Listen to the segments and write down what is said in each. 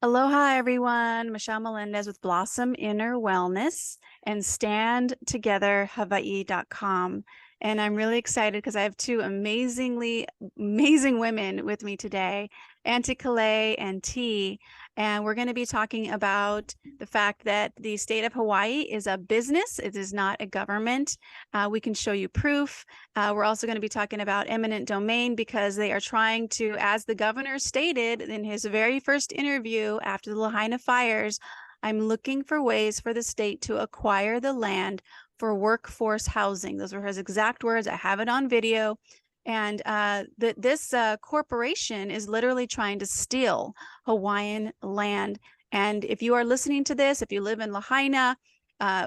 Aloha, everyone. Michelle Melendez with Blossom Inner Wellness and StandTogetherHawaii.com. And I'm really excited because I have two amazing women with me today, Auntie Calais and T. And we're going to be talking about the fact that the state of Hawaii is a business. It is not a government. We can show you proof. We're also going to be talking about eminent domain because they are trying to, as the governor stated in his very first interview after the Lahaina fires, I'm looking for ways for the state to acquire the land for workforce housing. Those were his exact words. I have it on video. And this corporation is literally trying to steal Hawaiian land. And if you are listening to this, if you live in Lahaina,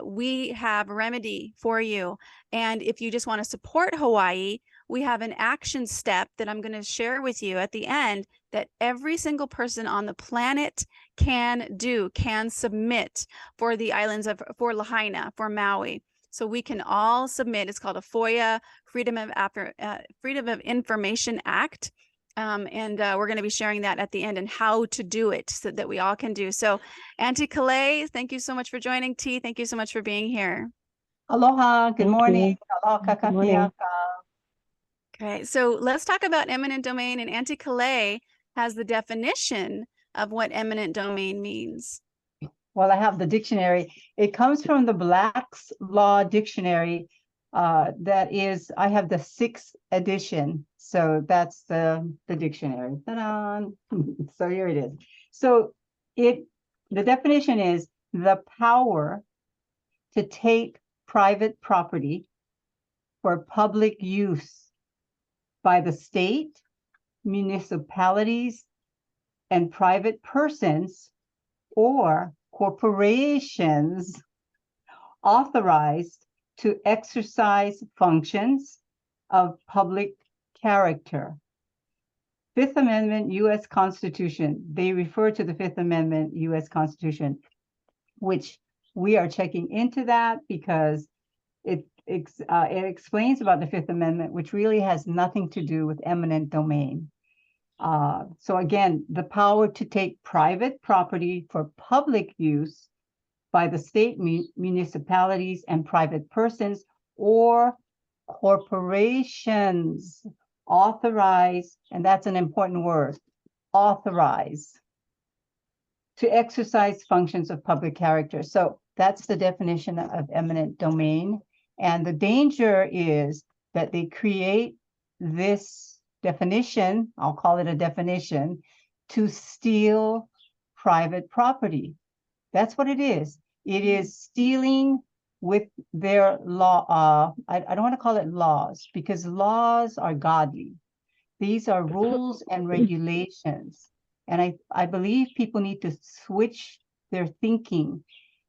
we have a remedy for you. And if you just want to support Hawaii, we have an action step that I'm going to share with you at the end that every single person on the planet can submit for the islands for Lahaina, for Maui. So we can all submit. It's called a FOIA, Freedom of Information Act. And we're going to be sharing that at the end and how to do it so that we all can do. So Auntie Calais, thank you so much for joining. T, thank you so much for being here. Aloha, good morning. Aloha, kakahiaka. Okay, so let's talk about eminent domain, and Auntie Calais has the definition of what eminent domain means. Well, I have the dictionary. It comes from the Black's Law Dictionary. That is, I have the 6th edition. So that's the dictionary. Ta-da! So here it is. So the definition is the power to take private property for public use by the state, municipalities, and private persons or corporations authorized to exercise functions of public character. Fifth Amendment U.S. Constitution. They refer to the Fifth Amendment U.S. Constitution, which we are checking into that because it explains about the Fifth Amendment, which really has nothing to do with eminent domain. So again, the power to take private property for public use by the state, municipalities, and private persons or corporations authorize, and that's an important word, authorize, to exercise functions of public character. So that's the definition of eminent domain. And the danger is that they create this definition, I'll call it a definition, to steal private property. That's what it is. It is stealing with their law. I don't want to call it laws because laws are godly. These are rules and regulations. And I believe people need to switch their thinking.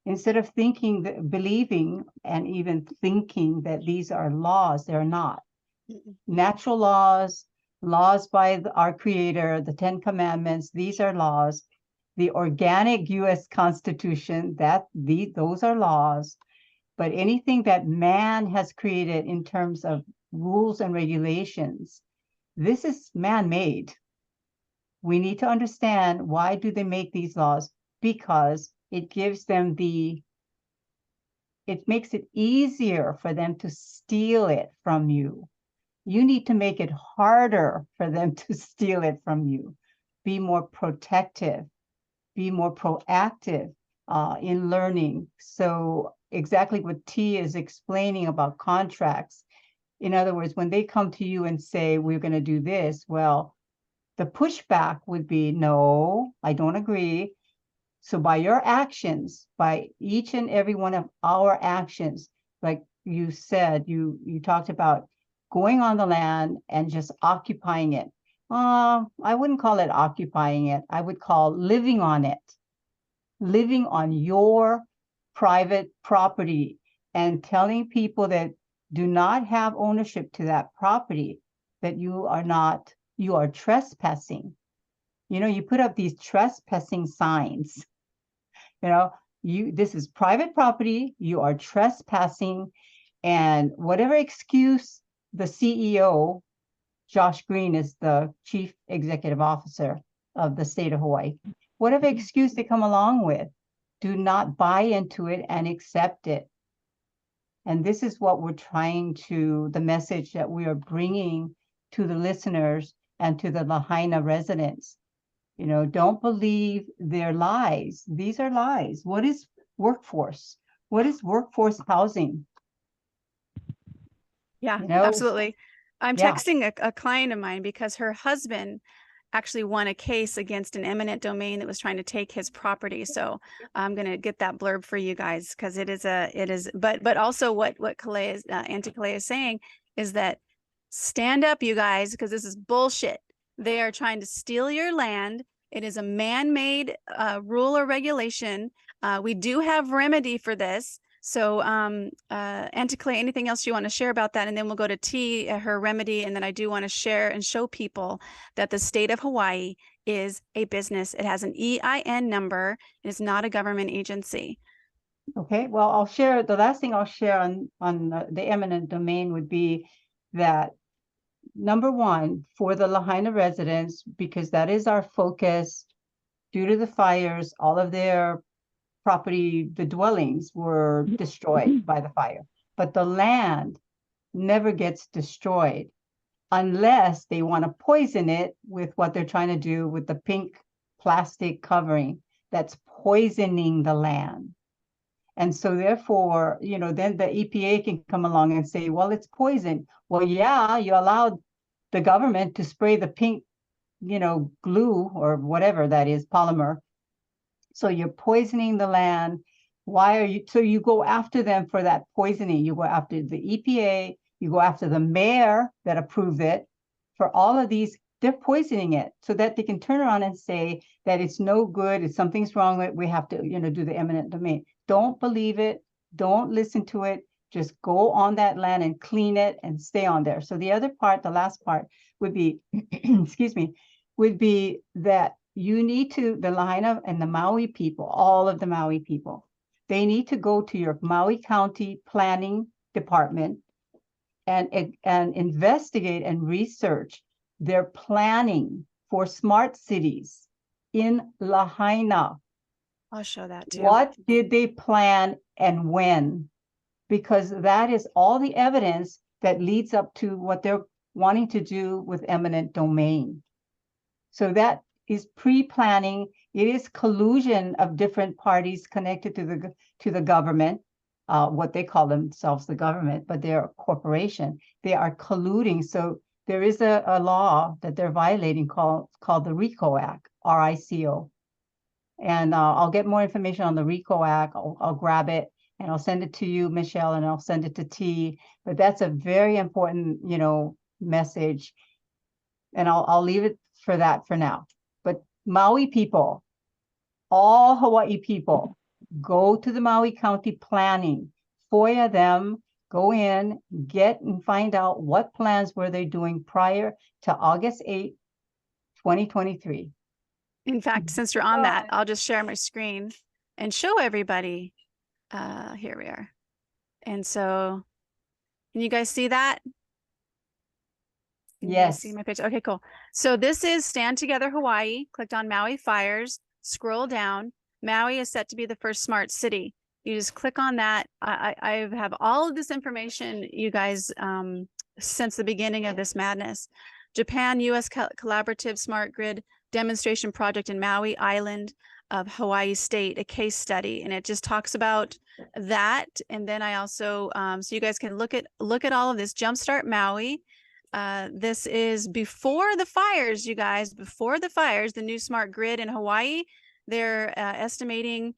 Instead of believing and even thinking that these are laws, they're not. Natural laws, laws by our Creator, the 10 Commandments, these are laws. The organic U.S. Constitution, those are laws. But anything that man has created in terms of rules and regulations, this is man-made. We need to understand why do they make these laws? Because it gives them it makes it easier for them to steal it from you. You need to make it harder for them to steal it from you. Be more protective, be more proactive in learning. So exactly what T is explaining about contracts. In other words, when they come to you and say, we're going to do this, well, the pushback would be, no, I don't agree. So by your actions, by each and every one of our actions, like you said, you talked about going on the land and just occupying it. I wouldn't call it occupying it. I would call living on it, living on your private property and telling people that do not have ownership to that property, that you are trespassing. You know, you put up these trespassing signs. You know, this is private property, you are trespassing, and whatever excuse the CEO, Josh Green is the chief executive officer of the state of Hawaii, whatever excuse they come along with. Do not buy into it and accept it. And this is what we're trying to, the message that we are bringing to the listeners and to the Lahaina residents. You know, don't believe their lies. These are lies. What is workforce? What is workforce housing? Yeah, You know, absolutely. I'm yeah. texting a client of mine because her husband actually won a case against an eminent domain that was trying to take his property. So I'm going to get that blurb for you guys because it is, but also what Calais is, Auntie Calais is saying is that stand up, you guys, because this is bullshit. They are trying to steal your land. It is a man-made rule or regulation. We do have remedy for this. So, Auntie Clay, anything else you want to share about that? And then we'll go to T, her remedy. And then I do want to share and show people that the state of Hawaii is a business. It has an EIN number. It is not a government agency. Okay, well, I'll share, the last thing I'll share on the eminent domain would be that number one, for the Lahaina residents, because that is our focus, due to the fires, all of their property, the dwellings were destroyed by the fire, but the land never gets destroyed unless they want to poison it with what they're trying to do with the pink plastic covering that's poisoning the land. And so therefore, you know, then the EPA can come along and say, well, it's poison. Well, yeah, you allowed the government to spray the pink, you know, glue or whatever that is, polymer. So you're poisoning the land. Why are you, so you go after them for that poisoning. You go after the EPA, you go after the mayor that approved it. For all of these, they're poisoning it so that they can turn around and say that it's no good, it's something's wrong with it, we have to, you know, do the eminent domain. Don't believe it, don't listen to it, just go on that land and clean it and stay on there. So the other part, the last part would be, excuse me, would be that you need to, the Lahaina and the Maui people, all of the Maui people, they need to go to your Maui County Planning Department and investigate and research their planning for smart cities in Lahaina. I'll show that too. What did they plan and when? Because that is all the evidence that leads up to what they're wanting to do with eminent domain. So that is pre-planning. It is collusion of different parties connected to the government, what they call themselves the government, but they're a corporation. They are colluding. So there is a law that they're violating called the RICO Act, RICO. And I'll get more information on the RICO Act. I'll grab it and I'll send it to you, Michelle, and I'll send it to T. But that's a very important, you know, message. And I'll leave it for that for now. But Maui people, all Hawaii people, go to the Maui County Planning, FOIA them, go in, get and find out what plans were they doing prior to August 8, 2023. In fact, since you're on that, I'll just share my screen and show everybody. Here we are. And so, can you guys see that? Can you guys see my picture? Okay, cool. So this is Stand Together Hawaii. Clicked on Maui Fires, scroll down. Maui is set to be the first smart city. You just click on that. I have all of this information, you guys, since the beginning of this madness. Japan, U.S. Collaborative Smart Grid Demonstration Project in Maui Island of Hawaii State, a case study, and it just talks about that. And then I also, so you guys can look at all of this. Jumpstart Maui. This is before the fires, you guys. Before the fires, the new smart grid in Hawaii. They're estimating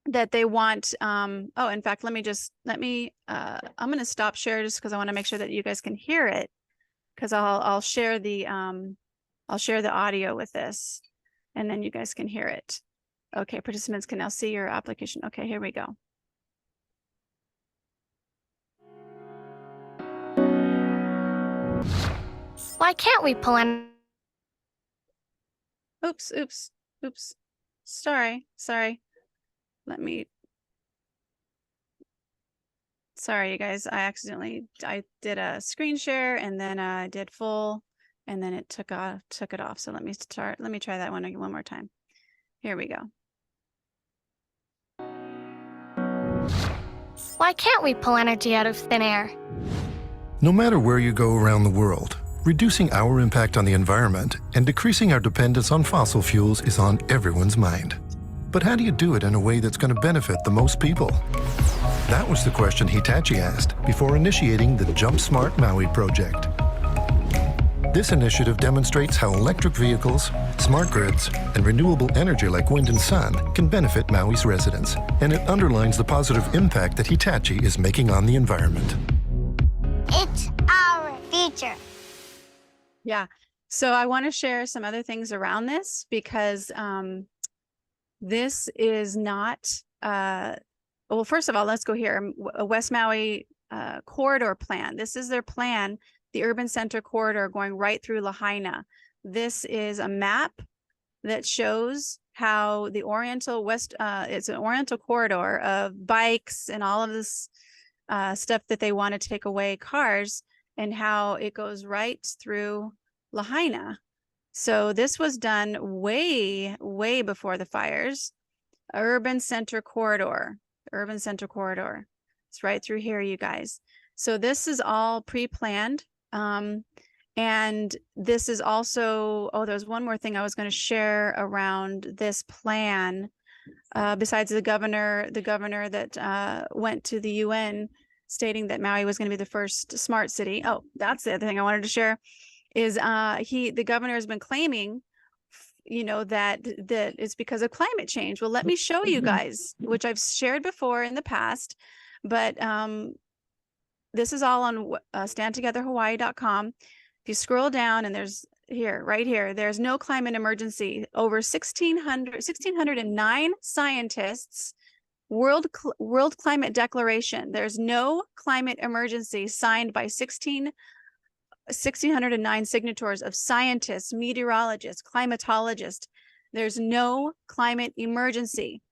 that they want. Oh, in fact, let me. I'm going to stop share just because I want to make sure that you guys can hear it. Because I'll share the audio with this, and then you guys can hear it. Okay, participants can now see your application. Okay, here we go. Why can't we plan? Oops. Sorry. Sorry, you guys. I did a screen share and then I did full, and then it took it off. So let me try that one more time. Here we go. Why can't we pull energy out of thin air? No matter where you go around the world, reducing our impact on the environment and decreasing our dependence on fossil fuels is on everyone's mind. But how do you do it in a way that's going to benefit the most people? That was the question Hitachi asked before initiating the Jump Smart Maui project. This initiative demonstrates how electric vehicles, smart grids, and renewable energy like wind and sun can benefit Maui's residents, and it underlines the positive impact that Hitachi is making on the environment. It's our future. Yeah. So I want to share some other things around this because this is not, well, first of all, let's go here. A West Maui corridor plan. This is their plan, the urban center corridor going right through Lahaina. This is a map that shows how the Oriental West, it's an Oriental corridor of bikes and all of this stuff that they want to take away, cars, and how it goes right through Lahaina. So this was done way, way before the fires. Urban center corridor, urban center corridor. It's right through here, you guys. So this is all pre-planned. And this is also, oh, there's one more thing I was going to share around this plan. Besides the governor that went to the UN stating that Maui was going to be the first smart city. Oh, that's the other thing I wanted to share is the governor has been claiming, you know, that it's because of climate change. Well, let me show you guys, which I've shared before in the past, but this is all on standtogetherhawaii.com. If you scroll down and there's right here, there's no climate emergency. Over 1,609 scientists, World Climate Declaration. There's no climate emergency signed by 1,609 signatories of scientists, meteorologists, climatologists. There's no climate emergency.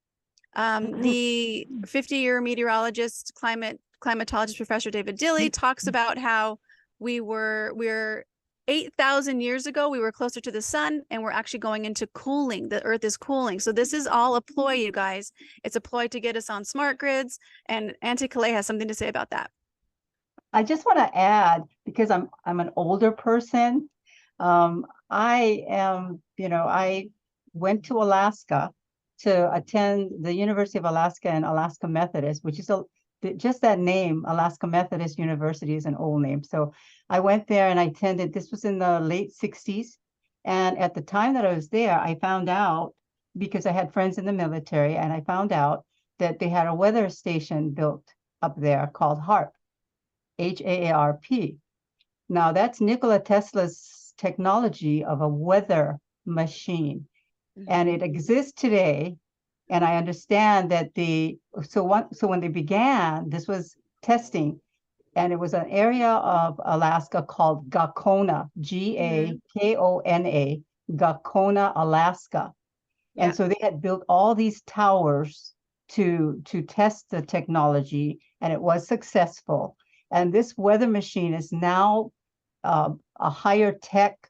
The 50-year meteorologist, climatologist Professor David Dilley talks about how we're 8,000 years ago, we were closer to the sun, and we're actually going into cooling. The earth is cooling. So this is all a ploy, you guys. It's a ploy to get us on smart grids. And Auntie Calais has something to say about that. I just want to add, because I'm an older person, I went to Alaska to attend the University of Alaska and Alaska Methodist, which is just that name, Alaska Methodist University, is an old name. So I went there and I attended. This was in the late 60s. And at the time that I was there, I found out, because I had friends in the military, and I found out that they had a weather station built up there called HAARP, HAARP. Now that's Nikola Tesla's technology of a weather machine. And it exists today. And I understand that so when they began, this was testing, and it was an area of Alaska called Gakona, Gakona, Gakona, Alaska. Yeah. And so they had built all these towers to test the technology, and it was successful. And this weather machine is now a higher tech,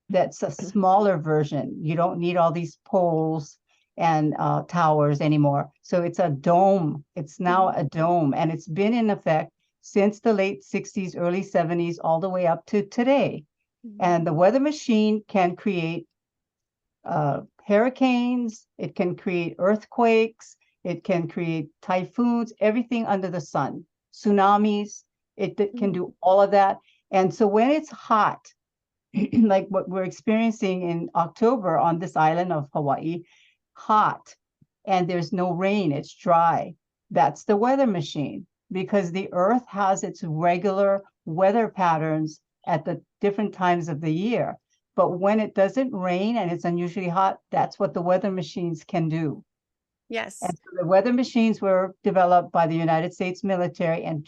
that's a smaller version. You don't need all these poles and towers anymore. So it's a dome. It's now a dome, and it's been in effect since the late 60s, early 70s, all the way up to today. And the weather machine can create hurricanes, it can create earthquakes, it can create typhoons, everything under the sun, tsunamis, it can do all of that. And so when it's hot, like what we're experiencing in October on this island of Hawaii, hot, and there's no rain, it's dry, that's the weather machine, because the earth has its regular weather patterns at the different times of the year. But when it doesn't rain and it's unusually hot, that's what the weather machines can do. Yes. And so the weather machines were developed by the United States military, and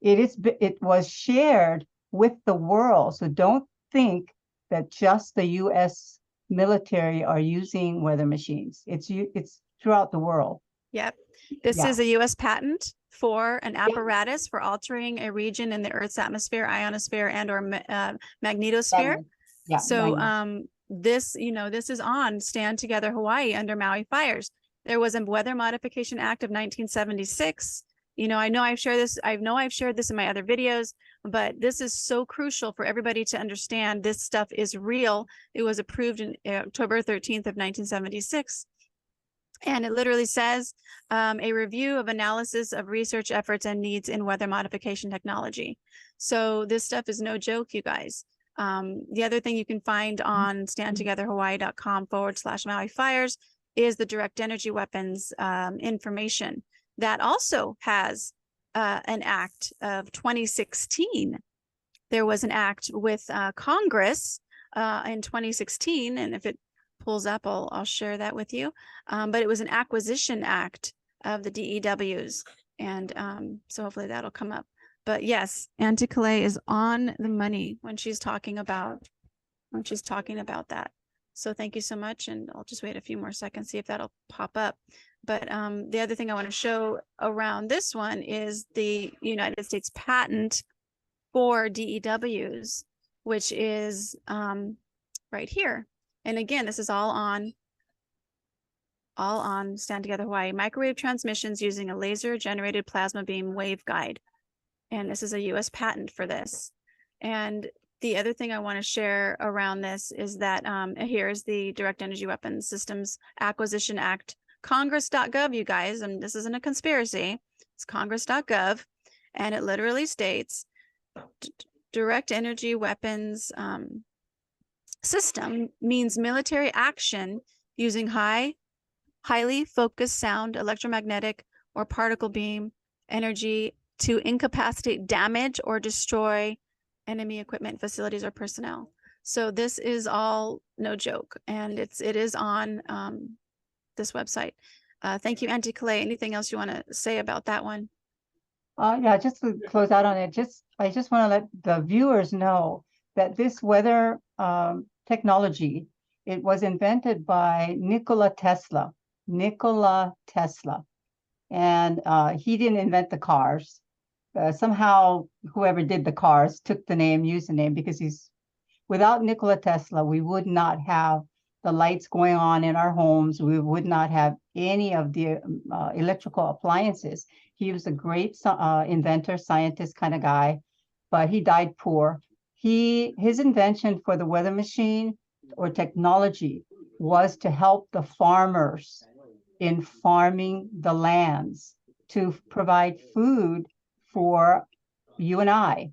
it was shared with the world. So don't think that just the US military are using weather machines. It's throughout the world. Yep. This is a US patent for an apparatus for altering a region in the Earth's atmosphere, ionosphere, and or magnetosphere. Yeah. So this, this is on Stand Together Hawaii under Maui fires. There was a Weather Modification Act of 1976. I know I've shared this. I know I've shared this in my other videos, but this is so crucial for everybody to understand. This stuff is real. It was approved in October 13th of 1976. And it literally says a review of analysis of research efforts and needs in weather modification technology. So this stuff is no joke, you guys. The other thing you can find on standtogetherhawaii.com/Maui fires is the direct energy weapons information. That also has an act of 2016. There was an act with Congress in 2016, and if it pulls up, I'll share that with you. But it was an acquisition act of the DEWs, and so hopefully that'll come up. But yes, Auntie Calais is on the money when she's talking about that. So thank you so much, and I'll just wait a few more seconds, see if that'll pop up. But the other thing I want to show around this one is the United States patent for DEWs, which is right here. And again, this is all on Stand Together Hawaii. Microwave transmissions using a laser generated plasma beam waveguide. And this is a US patent for this. And the other thing I want to share around this is that here's the Direct Energy Weapons Systems Acquisition Act, congress.gov, you guys, and this isn't a conspiracy, it's congress.gov, and it literally states direct energy weapons system means military action using highly focused sound, electromagnetic, or particle beam energy to incapacitate, damage, or destroy enemy equipment, facilities, or personnel. So this is all no joke, and it is on this website. Thank you, Auntie Calais. Anything else you want to say about that one? Yeah, just to close out on it, I just want to let the viewers know that this weather technology, it was invented by Nikola Tesla. And he didn't invent the cars. Somehow, whoever did the cars took the name, used the name, because without Nikola Tesla, we would not have the lights going on in our homes. We would not have any of the electrical appliances. He was a great inventor, scientist kind of guy, but he died poor. His invention for the weather machine or technology was to help the farmers in farming the lands, to provide food for you and I.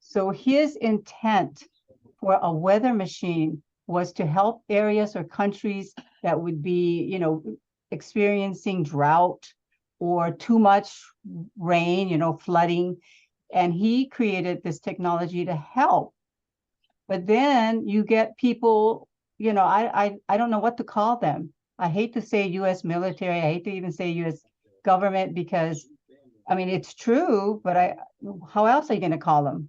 So his intent for a weather machine was to help areas or countries that would be, experiencing drought or too much rain, flooding. And he created this technology to help. But then you get people, I don't know what to call them. I hate to say U.S. military. I hate to even say U.S. government, because it's true, but how else are you going to call them?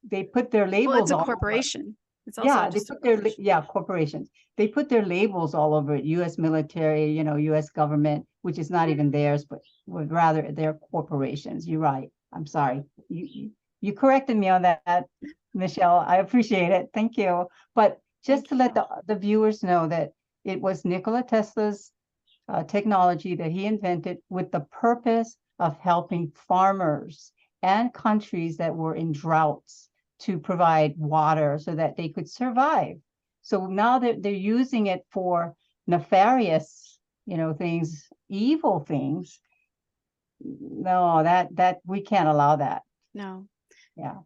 They put their labels. Well, it's a corporation. It's also corporations. They put their labels all over it. U.S. military, U.S. government, which is not even theirs, but would rather they're corporations. You're right. I'm sorry. You corrected me on that, Michelle. I appreciate it. Thank you. But just to let the viewers know that it was Nikola Tesla's technology that he invented with the purpose of helping farmers and countries that were in droughts to provide water so that they could survive. So now they're using it for nefarious, things, evil things. No, that we can't allow that. No.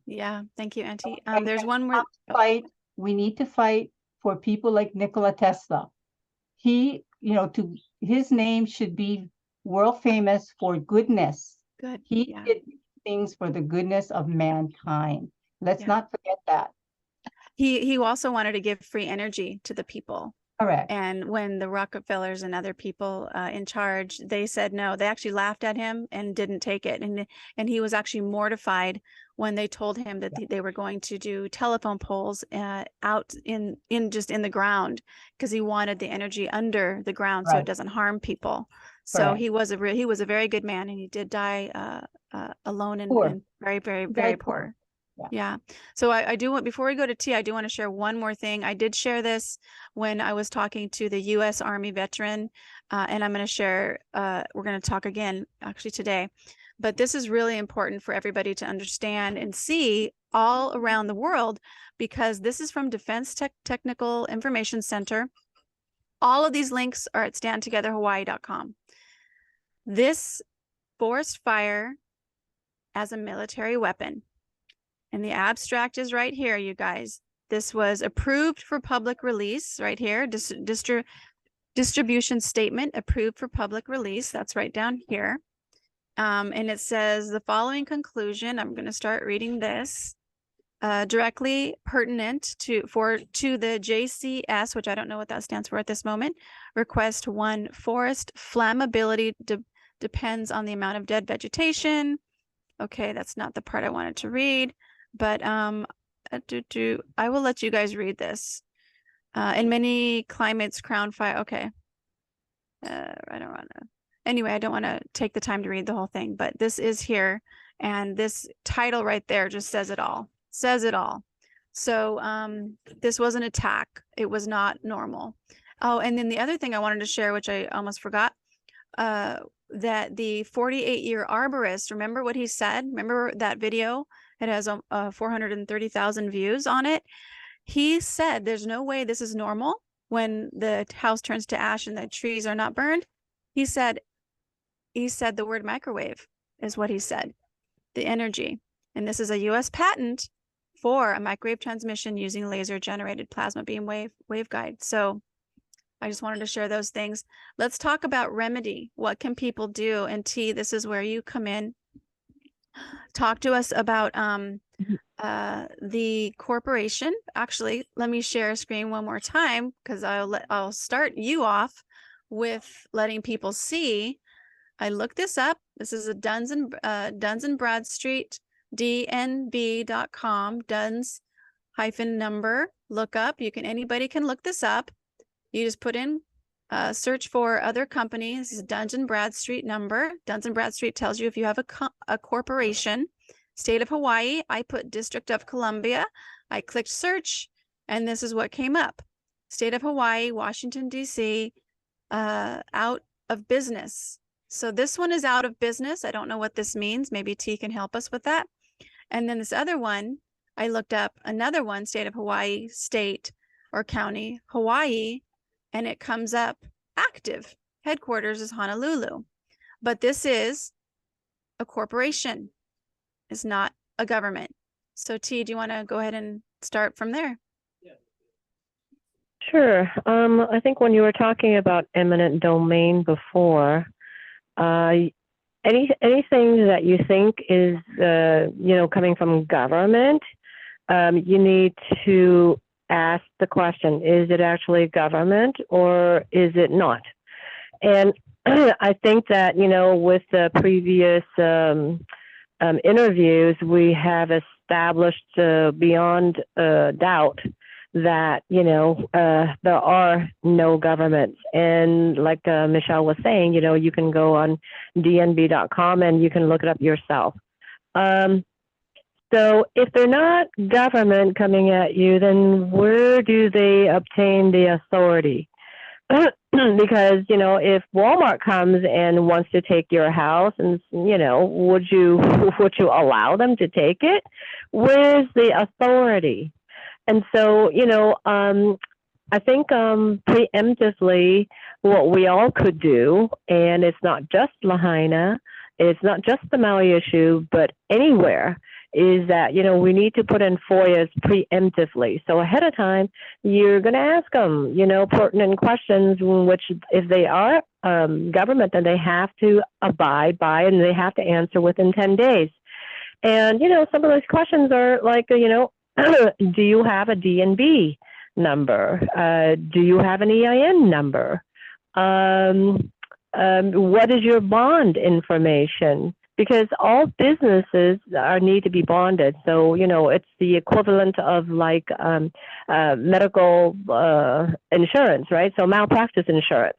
Yeah. Thank you, Auntie. There's one more we need to fight for people like Nikola Tesla. He, his name should be world famous for goodness. Good. He did things for the goodness of mankind. Let's not forget that. He also wanted to give free energy to the people. Correct. And when the Rockefellers and other people in charge, they said no, they actually laughed at him and didn't take it. And he was actually mortified when they told him that they were going to do telephone poles out in the ground, because he wanted the energy under the ground so it doesn't harm people. So he was a very good man, and he did die alone and very, very, very poor. Yeah. So I do want, before we go to T, I do want to share one more thing. I did share this when I was talking to the U.S. Army veteran, and I'm going to share, we're going to talk again actually today. But this is really important for everybody to understand and see all around the world, because this is from Defense Technical Information Center. All of these links are at standtogetherhawaii.com. This forest fire as a military weapon. And the abstract is right here, you guys. This was approved for public release right here. Distribution statement approved for public release. That's right down here. And it says the following conclusion. I'm going to start reading this. Directly pertinent to the JCS, which I don't know what that stands for at this moment. Request 1, forest flammability depends on the amount of dead vegetation. Okay, that's not the part I wanted to read. But I will let you guys read this. In many climates, crown fire. Okay. I don't want to. Anyway, I don't want to take the time to read the whole thing, but this is here, and this title right there just says it all. Says it all. So this was an attack. It was not normal. Oh, and then the other thing I wanted to share, which I almost forgot, that the 48-year arborist. Remember what he said? Remember that video? It has 430,000 views on it. He said there's no way this is normal when the house turns to ash and the trees are not burned. He said the word microwave is what he said, the energy. And this is a US patent for a microwave transmission using laser generated plasma beam waveguide. So I just wanted to share those things. Let's talk about remedy. What can people do? And T, this is where you come in. Talk to us about the corporation. Actually, let me share a screen one more time, because I'll start you off with letting people see. I looked this up. This is a Duns and Bradstreet, dnb.com, Duns -number lookup. Anybody can look this up. You just put in search for other companies. This is Duns and Bradstreet number. Duns and Bradstreet tells you if you have a corporation. State of Hawaii, I put District of Columbia. I clicked search, and this is what came up. State of Hawaii, Washington, D.C., out of business. So this one is out of business. I don't know what this means. Maybe T can help us with that. And then this other one, I looked up another one, State of Hawaii, state or county, Hawaii, and it comes up active. Headquarters is Honolulu. But this is a corporation. It's not a government. So T, do you want to go ahead and start from there? Sure. I think when you were talking about eminent domain before, anything that you think is, coming from government, you need to ask the question, is it actually government or is it not? And I think that, with the previous interviews, we have established beyond doubt that, there are no governments. And like Michelle was saying, you can go on dnb.com and you can look it up yourself. So if they're not government coming at you, then where do they obtain the authority? Because, if Walmart comes and wants to take your house and, would you allow them to take it? Where's the authority? And so, I think preemptively what we all could do, and it's not just Lahaina, it's not just the Maui issue, but anywhere, is that, we need to put in FOIAs preemptively. So ahead of time, you're going to ask them, pertinent questions, which if they are government, then they have to abide by and they have to answer within 10 days. And, some of those questions are like, do you have a DNB number? Do you have an EIN number? What is your bond information? Because all businesses need to be bonded. So, it's the equivalent of like medical insurance, right? So malpractice insurance.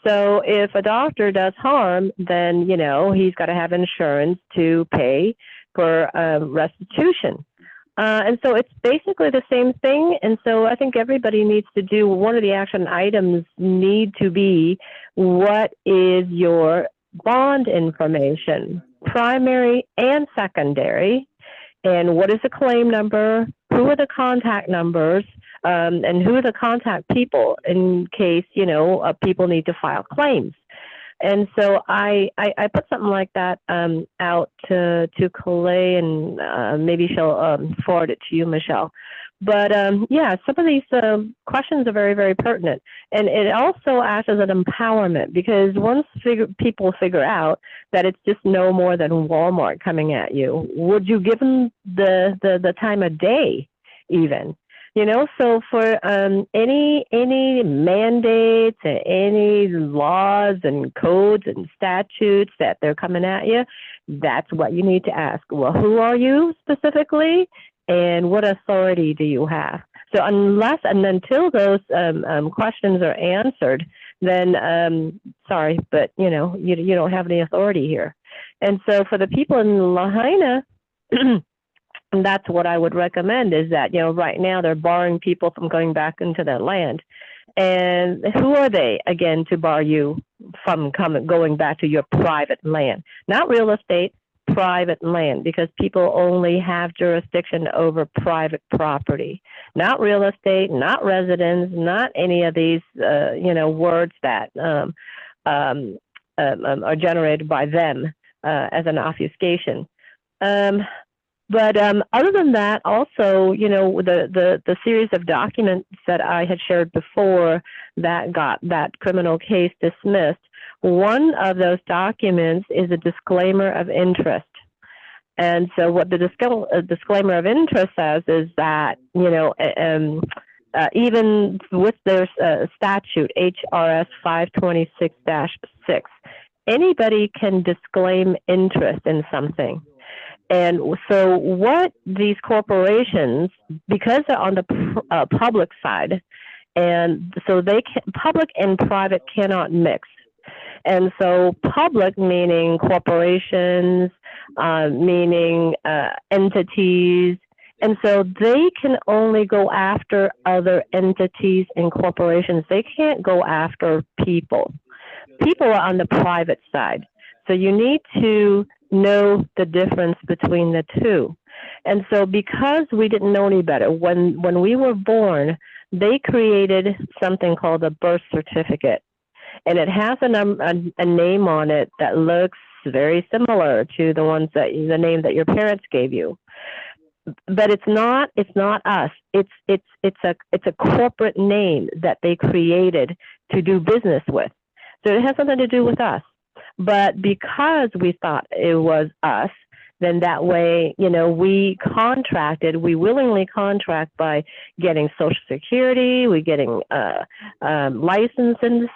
So if a doctor does harm, then, he's got to have insurance to pay for restitution. And so it's basically the same thing. And so I think everybody needs to do, one of the action items need to be, what is your bond information, primary and secondary, and what is the claim number, who are the contact numbers, and who are the contact people in case, people need to file claims. And so I put something like that out to Calais, and maybe she'll forward it to you, Michelle. But yeah, some of these questions are very, very pertinent. And it also acts as an empowerment, because once people figure out that it's just no more than Walmart coming at you, would you give them the time of day even? So for any mandates, any laws and codes and statutes that they're coming at you, that's what you need to ask. Well, who are you specifically, and what authority do you have? So unless and until those questions are answered, then sorry, but you don't have any authority here. And so for the people in Lahaina, that's what I would recommend, is that, right now they're barring people from going back into their land. And who are they, again, to bar you from going back to your private land? Not real estate, private land, because people only have jurisdiction over private property, not real estate, not residence, not any of these, words that are generated by them as an obfuscation. But other than that, also, the series of documents that I had shared before that got that criminal case dismissed, one of those documents is a disclaimer of interest. And so what the disclaimer of interest says is that, even with their statute, HRS 526-6, anybody can disclaim interest in something. And so what these corporations, because they're on the public side, and so public and private cannot mix. And so public meaning corporations, meaning entities. And so they can only go after other entities and corporations. They can't go after people. People are on the private side. So you need to know the difference between the two. And so because we didn't know any better, when we were born, they created something called a birth certificate. And it has a name on it that looks very similar to the name that your parents gave you. But it's not us. It's a corporate name that they created to do business with. So it has something to do with us. But because we thought it was us, then that way, we willingly contract by getting Social Security, we getting licenses,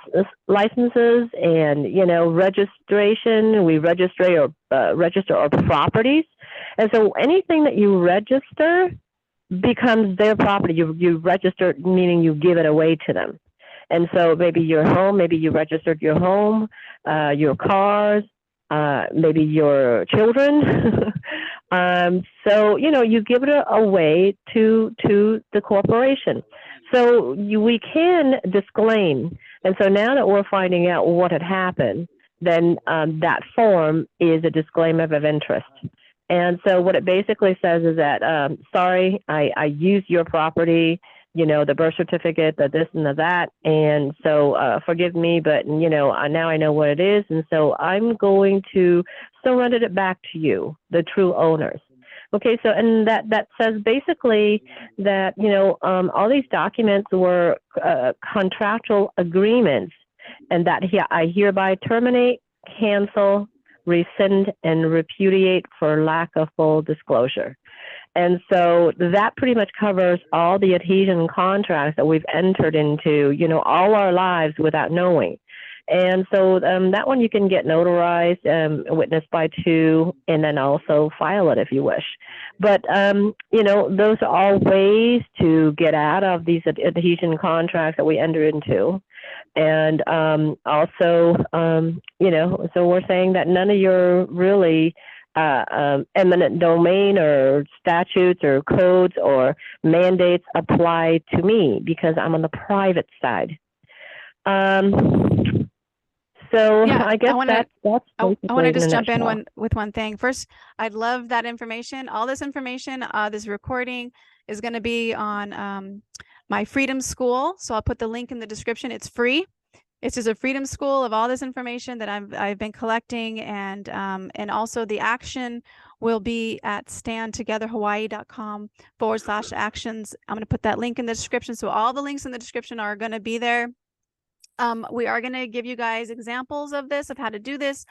and registration. We register our properties, and so anything that you register becomes their property. You register, meaning you give it away to them. And so maybe your home, maybe you registered your home, your cars, maybe your children. So, you give it away to the corporation. So we can disclaim. And so now that we're finding out what had happened, then that form is a disclaimer of interest. And so what it basically says is that, sorry, I used your property, the birth certificate, the this and the that. And so forgive me, but, now I know what it is. And so I'm going to surrender it back to you, the true owners. Okay, so, and that says basically that, all these documents were contractual agreements, and that I hereby terminate, cancel, rescind, and repudiate for lack of full disclosure. And so that pretty much covers all the adhesion contracts that we've entered into, all our lives without knowing. And so that one you can get notarized, witnessed by two, and then also file it if you wish. But, those are all ways to get out of these adhesion contracts that we enter into. And also, so we're saying that none of your really eminent domain or statutes or codes or mandates apply to me because I'm on the private side. So Yeah, I guess that's I want basically to in a just jump in nutshell. with one thing. First, I'd love that information. All this information, this recording is going to be on my Freedom School. So I'll put the link in the description. It's free. It's just a Freedom School of all this information that I've been collecting, and also the action will be at standtogetherhawaii.com/actions. I'm going to put that link in the description. So all the links in the description are going to be there. We are going to give you guys examples of this, of how to do this,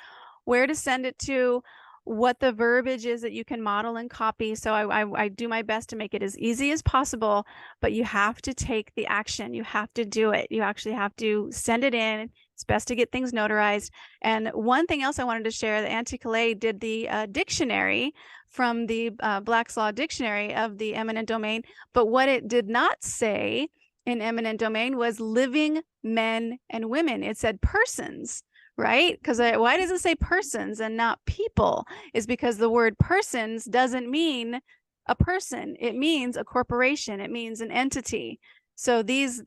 where to send it to, what the verbiage is that you can model and copy. So I do my best to make it as easy as possible, but you have to take the action. You have to do it. You actually have to send it in. It's best to get things notarized. And one thing else I wanted to share, that Auntie Calais did the dictionary from the Black's Law Dictionary of the eminent domain, but what it did not say in eminent domain was living men and women. It said persons, right? Because why does it say persons and not people? Is because the word persons doesn't mean a person. It means a corporation. It means an entity. So these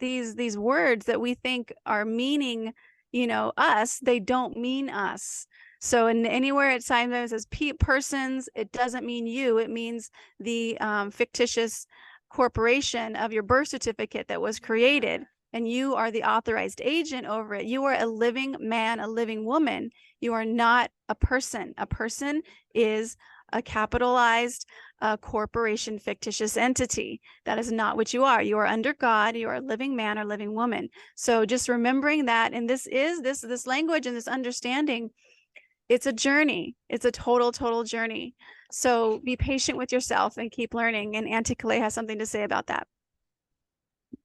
words that we think are meaning, us, they don't mean us. So in anywhere it sometimes says persons, it doesn't mean you. It means the fictitious corporation of your birth certificate that was created, and you are the authorized agent over it. You are a living man, a living woman. You are not a person. A person is a capitalized corporation, fictitious entity. That is not what you are. You are under God. You are a living man or living woman. So just remembering that, and this language and this understanding, it's a journey. It's a total journey. So be patient with yourself and keep learning. And Auntie Calais has something to say about that.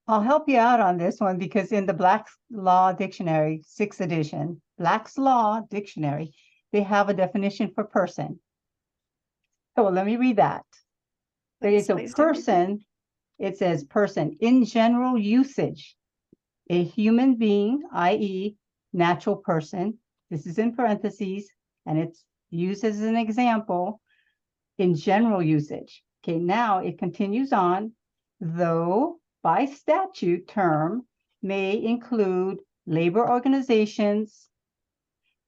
I'll help you out on this one because in the Black's Law Dictionary, 6th edition, Black's Law Dictionary, they have a definition for person. So let me read that. There is a person, it says person, in general usage, a human being, i.e., natural person. This is in parentheses, and it's used as an example in general usage. Okay, now it continues on, though by statute term may include labor organizations,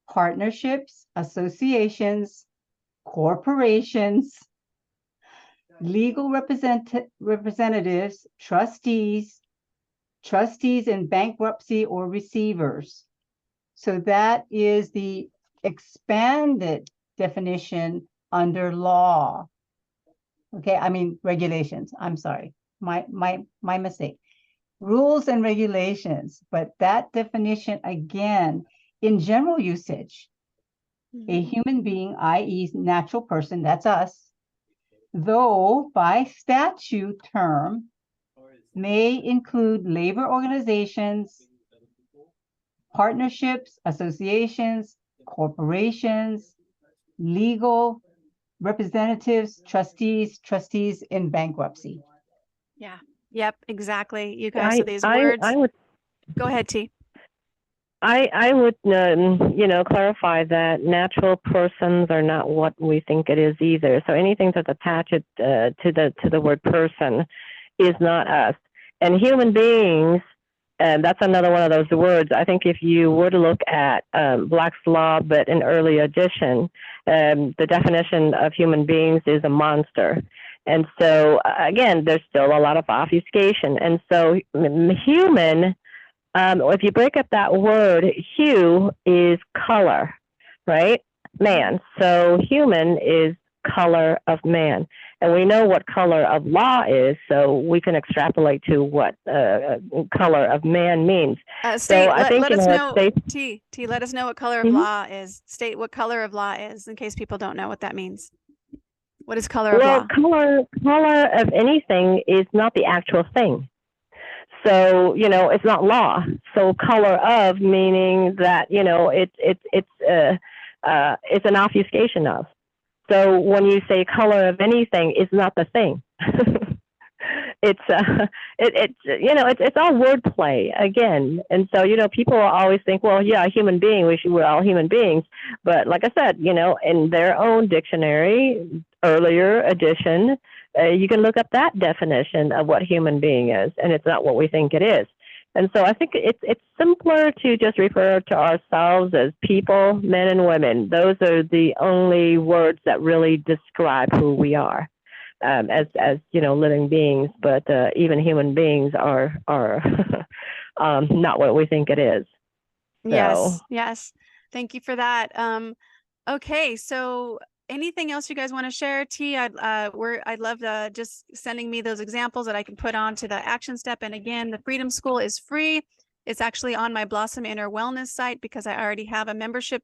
partnerships, associations, corporations, legal representatives, trustees in bankruptcy or receivers. So that is the expanded definition under law. Okay, I mean regulations. I'm sorry, my mistake. Rules and regulations, but that definition again, in general usage, a human being, i.e. natural person, that's us, though by statute term may include labor organizations, partnerships, associations, corporations, legal representatives, trustees in bankruptcy. Yeah. Yep. Exactly. You guys. So these words. I would go ahead, T. I would clarify that natural persons are not what we think it is either. So anything that's attached to the word person is not us. And human beings, that's another one of those words. I think if you were to look at Black's Law, but an early edition, the definition of human beings is a monster. And so, again, there's still a lot of obfuscation. And so human, if you break up that word, hue is color, right? Man. So human is color of man. And we know what color of law is, so we can extrapolate to what color of man means. State, so I think, let us know, T, let us know what color of law is. State what color of law is, in case people don't know what that means. What is color of law? Color of anything is not the actual thing. So, it's not law. So color of meaning that, it's an obfuscation of. So when you say color of anything, it's not the thing. it's it's all wordplay again. And so people always think, well, yeah, a human being, we're all human beings. But like I said, in their own dictionary, earlier edition, you can look up that definition of what human being is, and it's not what we think it is. And so I think it's simpler to just refer to ourselves as people, men and women. Those are the only words that really describe who we are as living beings. But even human beings are not what we think it is. So. Yes. Thank you for that. Okay, so anything else you guys want to share? T, I'd love just sending me those examples that I can put onto the action step. And again, the Freedom School is free. It's actually on my Blossom Inner Wellness site because I already have a membership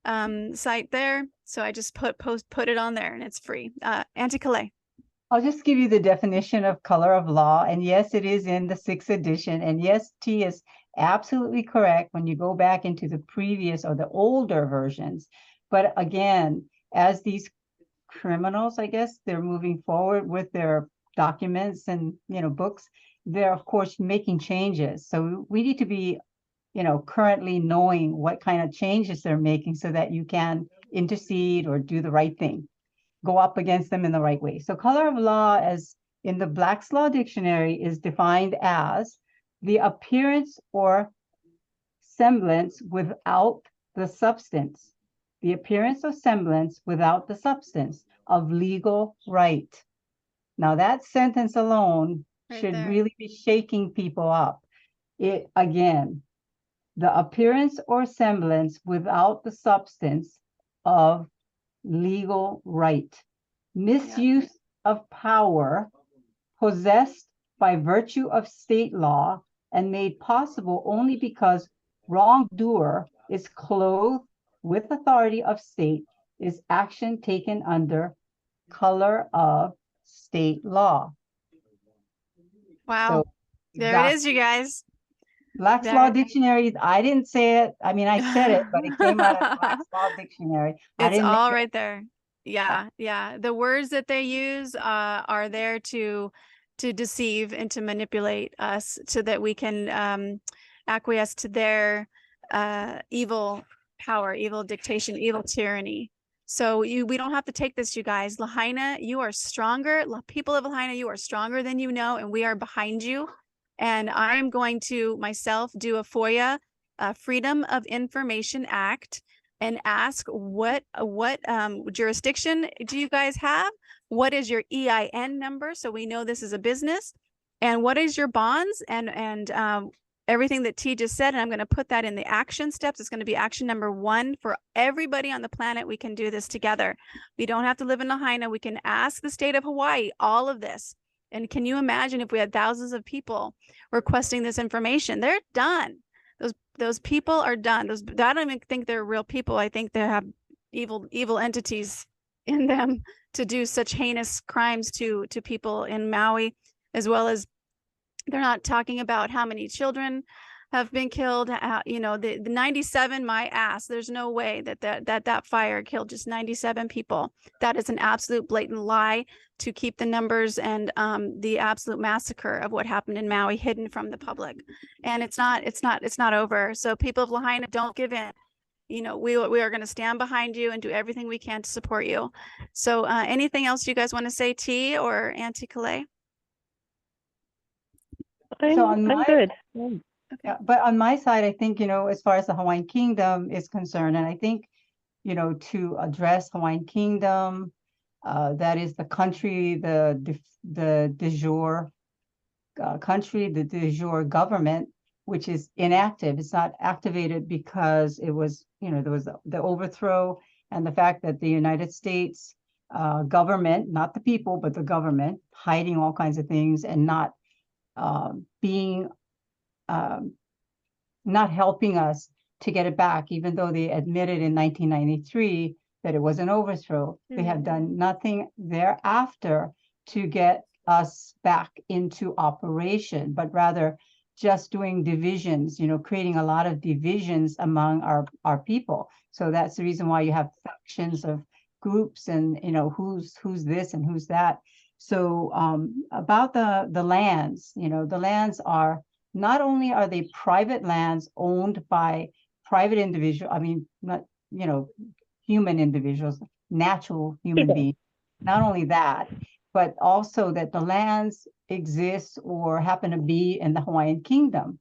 site there. So I just put it on there and it's free. Auntie Calais. I'll just give you the definition of color of law. And yes, it is in the 6th edition. And yes, T is absolutely correct when you go back into the previous or the older versions. But again, as these criminals, I guess, they're moving forward with their documents and, books, they're, of course, making changes. So we need to be, currently knowing what kind of changes they're making so that you can intercede or do the right thing, go up against them in the right way. So color of law, as in the Black's Law Dictionary, is defined as the appearance or semblance without the substance. The appearance or semblance without the substance of legal right. Now that sentence alone should really be shaking people up. It again, the appearance or semblance without the substance of legal right. Misuse of power possessed by virtue of state law and made possible only because wrongdoer is clothed with authority of state is action taken under color of state law. Wow. So, there it is, you guys. Black's Law Dictionary. I didn't say it. I mean, I said it, but it came out of Black's Law Dictionary. It's all right there. Yeah. The words that they use are there to deceive and to manipulate us so that we can acquiesce to their evil power, evil dictation, evil tyranny. So we don't have to take this, you guys. Lahaina, you are stronger. People of Lahaina, you are stronger than you know, and we are behind you. And I'm going to myself do a FOIA, Freedom of Information Act, and ask what jurisdiction do you guys have? What is your EIN number? So we know this is a business. And what is your bonds and everything that T just said, and I'm going to put that in the action steps. It's going to be action number 1 for everybody on the planet. We can do this together. We don't have to live in Lahaina. We can ask the state of Hawaii all of this. And can you imagine if we had thousands of people requesting this information? They're done. Those people are done. I don't even think they're real people. I think they have evil entities in them to do such heinous crimes to people in Maui, as well as they're not talking about how many children have been killed. The 97, my ass, there's no way that fire killed just 97 people. That is an absolute blatant lie to keep the numbers and the absolute massacre of what happened in Maui hidden from the public. And it's not over. So people of Lahaina, don't give in. We are going to stand behind you and do everything we can to support you. So anything else you guys want to say, T or Auntie Calais? I'm good. Yeah, but on my side, I think, as far as the Hawaiian Kingdom is concerned, and I think, to address Hawaiian Kingdom, that is the country, the de jure country, the de jure government, which is inactive. It's not activated because it was, there was the overthrow and the fact that the United States government, not the people, but the government, hiding all kinds of things and not not helping us to get it back, even though they admitted in 1993 that it was an overthrow. They have done nothing thereafter to get us back into operation, but rather just doing divisions, creating a lot of divisions among our people. So that's the reason why you have factions of groups and, who's this and who's that. So about the lands, the lands are, not only are they private lands owned by private individual, I mean, not, human individuals, natural human beings. Not only that, but also that the lands exist or happen to be in the Hawaiian Kingdom.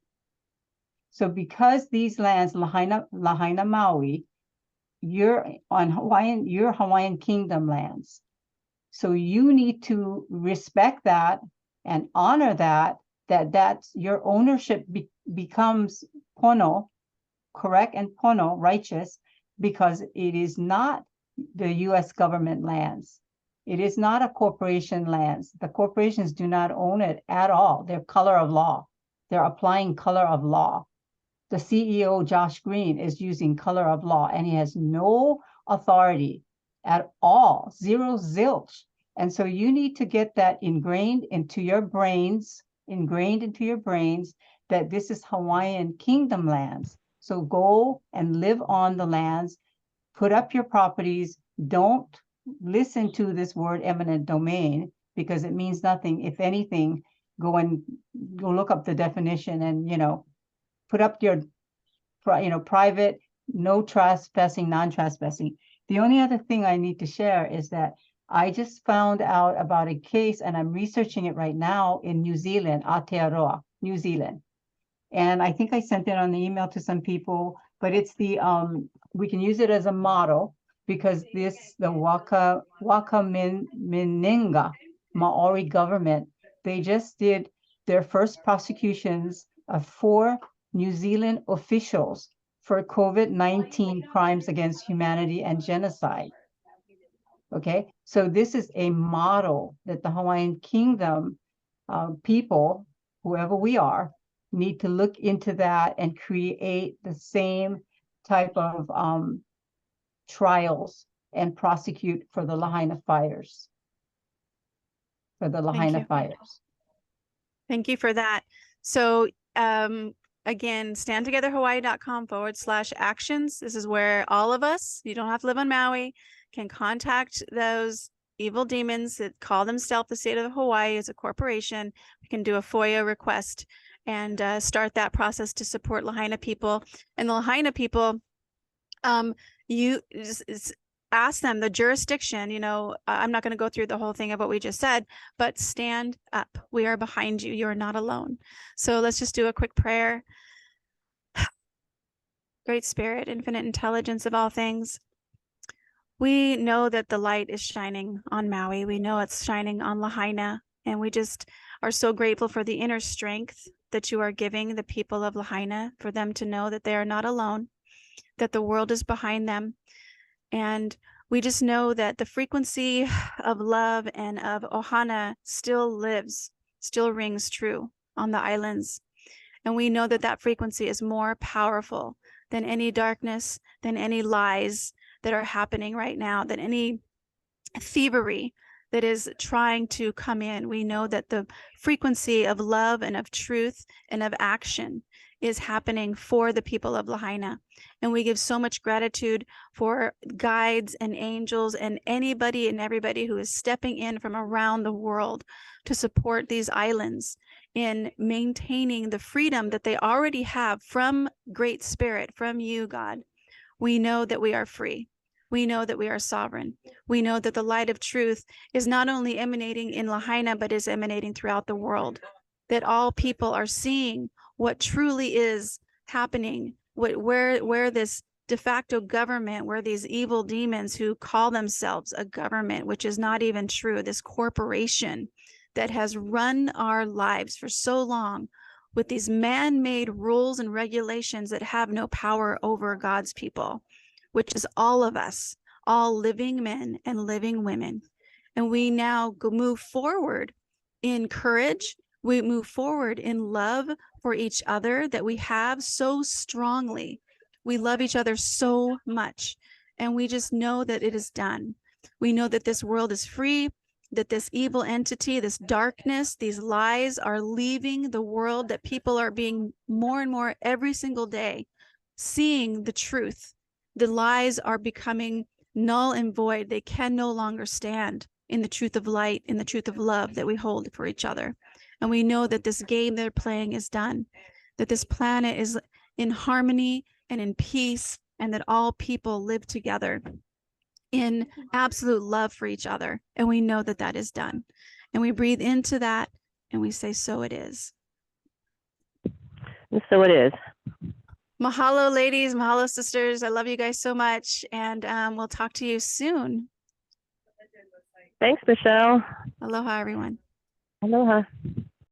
So because these lands, Lahaina Maui, you're Hawaiian Kingdom lands. So you need to respect that and honor that's your ownership becomes pono, correct, and pono, righteous, because it is not the US government lands. It is not a corporation lands. The corporations do not own it at all. They're color of law. They're applying color of law. The CEO, Josh Green, is using color of law, and he has no authority at all, zero zilch. And so you need to get that ingrained into your brains, that this is Hawaiian Kingdom lands. So go and live on the lands, put up your properties. Don't listen to this word eminent domain, because it means nothing. If anything, go look up the definition and, put up your, private, no trespassing, non-trespassing. The only other thing I need to share is that I just found out about a case, and I'm researching it right now in New Zealand, Aotearoa, New Zealand. And I think I sent it on the email to some people, but it's the, we can use it as a model, because the Wakaminenga Maori government, they just did their first prosecutions of 4 New Zealand officials for COVID-19 crimes against humanity and genocide. Okay, so this is a model that the Hawaiian Kingdom people, whoever we are, need to look into that and create the same type of trials and prosecute for the Lahaina fires. Thank you for that. So again, standtogetherhawaii.com/actions. This is where all of us, you don't have to live on Maui, can contact those evil demons that call themselves the state of Hawaii as a corporation. We can do a FOIA request and start that process to support Lahaina people. And the Lahaina people, you just ask them the jurisdiction, I'm not going to go through the whole thing of what we just said, but stand up. We are behind you. You are not alone. So let's just do a quick prayer. Great Spirit, infinite intelligence of all things. We know that the light is shining on Maui. We know it's shining on Lahaina, and we just are so grateful for the inner strength that you are giving the people of Lahaina, for them to know that they are not alone, that the world is behind them. And we just know that the frequency of love and of ohana still lives, still rings true on the islands. And we know that that frequency is more powerful than any darkness, than any lies that are happening right now, than any thievery that is trying to come in. We know that the frequency of love and of truth and of action is happening for the people of Lahaina. And we give so much gratitude for guides and angels and anybody and everybody who is stepping in from around the world to support these islands in maintaining the freedom that they already have from Great Spirit, from you, God. We know that we are free. We know that we are sovereign. We know that the light of truth is not only emanating in Lahaina, but is emanating throughout the world, that all people are seeing what truly is happening, where this de facto government, where these evil demons who call themselves a government, which is not even true, this corporation that has run our lives for so long with these man-made rules and regulations that have no power over God's people, which is all of us, all living men and living women. And we now move forward in courage. We move forward in love for each other that we have so strongly. We love each other so much, and we just know that it is done. We know that this world is free, that this evil entity, this darkness, these lies are leaving the world, that people are being more and more every single day seeing the truth. The lies are becoming null and void. They can no longer stand in the truth of light, in the truth of love that we hold for each other. And we know that this game they're playing is done, that this planet is in harmony and in peace, and that all people live together in absolute love for each other. And we know that that is done. And we breathe into that and we say, so it is. And so it is. Mahalo, ladies. Mahalo, sisters. I love you guys so much. And we'll talk to you soon. Thanks, Michelle. Aloha, everyone. Aloha.